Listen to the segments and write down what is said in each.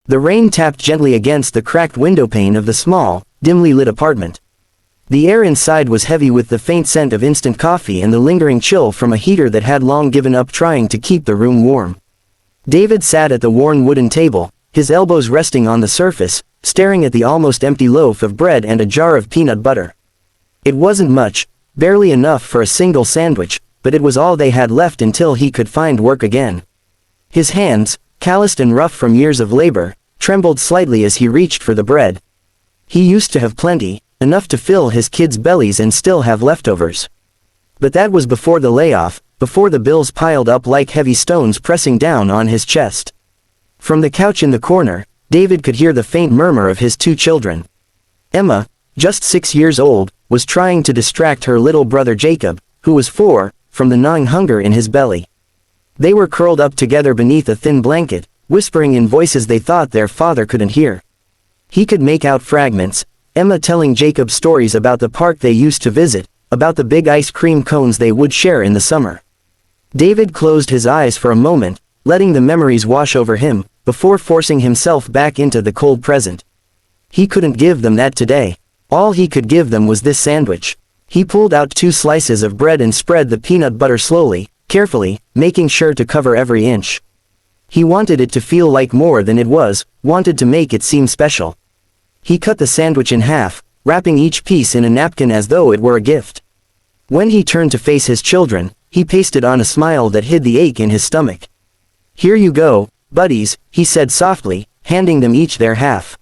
The rain tapped gently against the cracked windowpane of the small, dimly lit apartment. The air inside was heavy with the faint scent of instant coffee and the lingering chill from a heater that had long given up trying to keep the room warm. David sat at the worn wooden table, his elbows resting on the surface, staring at the almost empty loaf of bread and a jar of peanut butter. It wasn't much, barely enough for a single sandwich, but it was all they had left until he could find work again. His hands, calloused and rough from years of labor, trembled slightly as he reached for the bread. He used to have plenty, enough to fill his kids' bellies and still have leftovers. But that was before the layoff, before the bills piled up like heavy stones pressing down on his chest. From the couch in the corner, David could hear the faint murmur of his two children. Emma, just 6 years old, was trying to distract her little brother Jacob, who was 4, from the gnawing hunger in his belly. They were curled up together beneath a thin blanket, whispering in voices they thought their father couldn't hear. He could make out fragments, Emma telling Jacob stories about the park they used to visit, about the big ice cream cones they would share in the summer. David closed his eyes for a moment, letting the memories wash over him, before forcing himself back into the cold present. He couldn't give them that today. All he could give them was this sandwich. He pulled out 2 slices of bread and spread the peanut butter slowly, carefully, making sure to cover every inch. He wanted it to feel like more than it was, wanted to make it seem special. He cut the sandwich in half, wrapping each piece in a napkin as though it were a gift. When he turned to face his children, he pasted on a smile that hid the ache in his stomach. "Here you go, buddies," he said softly, handing them each their half.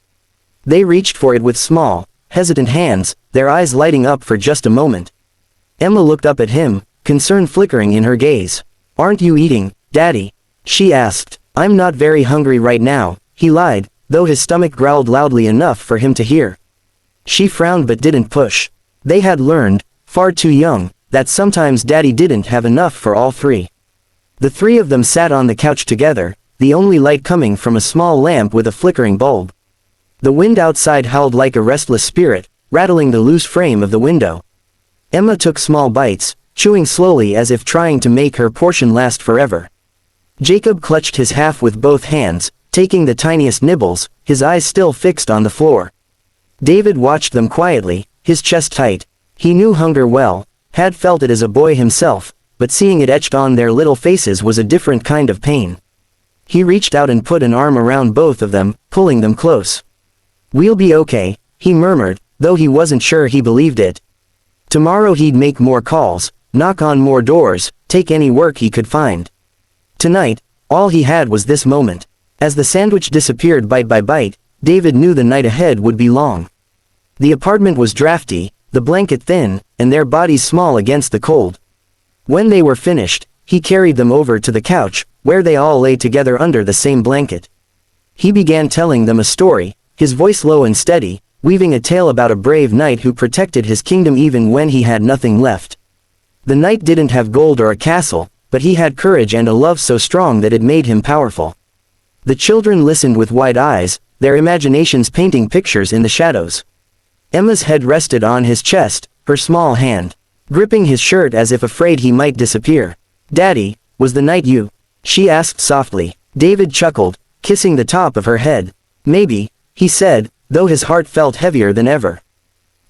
They reached for it with small, hesitant hands, their eyes lighting up for just a moment. Emma looked up at him, concern flickering in her gaze. "Aren't you eating, Daddy?" she asked. "I'm not very hungry right now," he lied, though his stomach growled loudly enough for him to hear. She frowned but didn't push. They had learned, far too young, that sometimes Daddy didn't have enough for all 3. The 3 of them sat on the couch together, the only light coming from a small lamp with a flickering bulb. The wind outside howled like a restless spirit, rattling the loose frame of the window. Emma took small bites, chewing slowly as if trying to make her portion last forever. Jacob clutched his half with both hands, taking the tiniest nibbles, his eyes still fixed on the floor. David watched them quietly, his chest tight. He knew hunger well, had felt it as a boy himself, but seeing it etched on their little faces was a different kind of pain. He reached out and put an arm around both of them, pulling them close. "We'll be okay," he murmured, though he wasn't sure he believed it. Tomorrow he'd make more calls, knock on more doors, take any work he could find. Tonight, all he had was this moment. As the sandwich disappeared bite by bite, David knew the night ahead would be long. The apartment was drafty, the blanket thin, and their bodies small against the cold. When they were finished, he carried them over to the couch, where they all lay together under the same blanket. He began telling them a story, his voice low and steady, weaving a tale about a brave knight who protected his kingdom even when he had nothing left. The knight didn't have gold or a castle, but he had courage and a love so strong that it made him powerful. The children listened with wide eyes, their imaginations painting pictures in the shadows. Emma's head rested on his chest, her small hand gripping his shirt as if afraid he might disappear. "Daddy, was the knight you?" she asked softly. David chuckled, kissing the top of her head. "Maybe," he said, though his heart felt heavier than ever.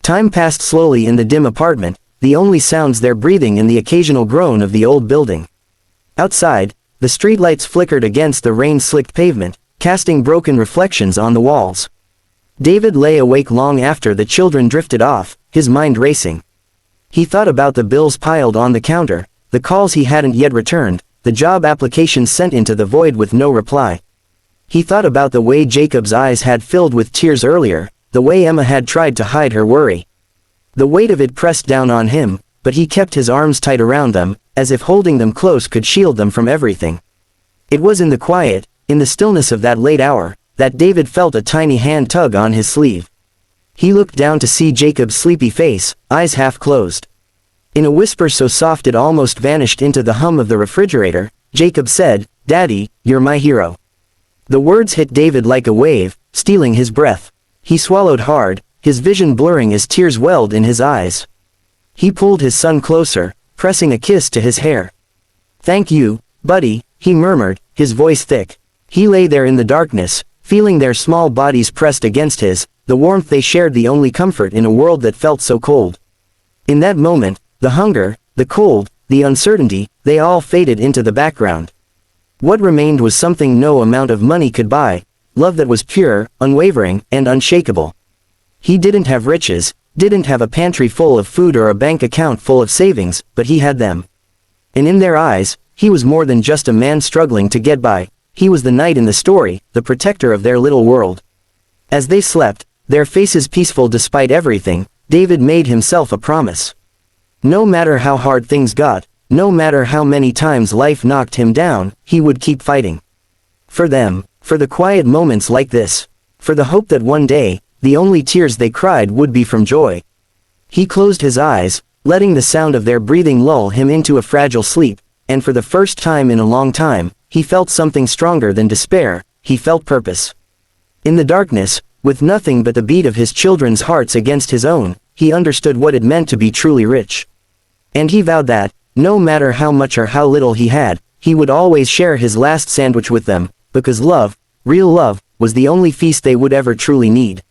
Time passed slowly in the dim apartment, the only sounds their breathing and the occasional groan of the old building. Outside, the streetlights flickered against the rain-slicked pavement, casting broken reflections on the walls. David lay awake long after the children drifted off, his mind racing. He thought about the bills piled on the counter, the calls he hadn't yet returned, the job applications sent into the void with no reply. He thought about the way Jacob's eyes had filled with tears earlier, the way Emma had tried to hide her worry. The weight of it pressed down on him, but he kept his arms tight around them, as if holding them close could shield them from everything. It was in the quiet, in the stillness of that late hour, that David felt a tiny hand tug on his sleeve. He looked down to see Jacob's sleepy face, eyes half closed. In a whisper so soft it almost vanished into the hum of the refrigerator, Jacob said, "Daddy, you're my hero." The words hit David like a wave, stealing his breath. He swallowed hard, his vision blurring as tears welled in his eyes. He pulled his son closer, pressing a kiss to his hair. "Thank you, buddy," he murmured, his voice thick. He lay there in the darkness, feeling their small bodies pressed against his, the warmth they shared the only comfort in a world that felt so cold. In that moment, the hunger, the cold, the uncertainty, they all faded into the background. What remained was something no amount of money could buy, love that was pure, unwavering, and unshakable. He didn't have riches, didn't have a pantry full of food or a bank account full of savings, but he had them. And in their eyes, he was more than just a man struggling to get by, he was the knight in the story, the protector of their little world. As they slept, their faces peaceful despite everything, David made himself a promise. No matter how hard things got, no matter how many times life knocked him down, he would keep fighting. For them, for the quiet moments like this, for the hope that one day, the only tears they cried would be from joy. He closed his eyes, letting the sound of their breathing lull him into a fragile sleep, and for the first time in a long time, he felt something stronger than despair, he felt purpose. In the darkness, with nothing but the beat of his children's hearts against his own, he understood what it meant to be truly rich. And he vowed that, no matter how much or how little he had, he would always share his last sandwich with them, because love, real love, was the only feast they would ever truly need.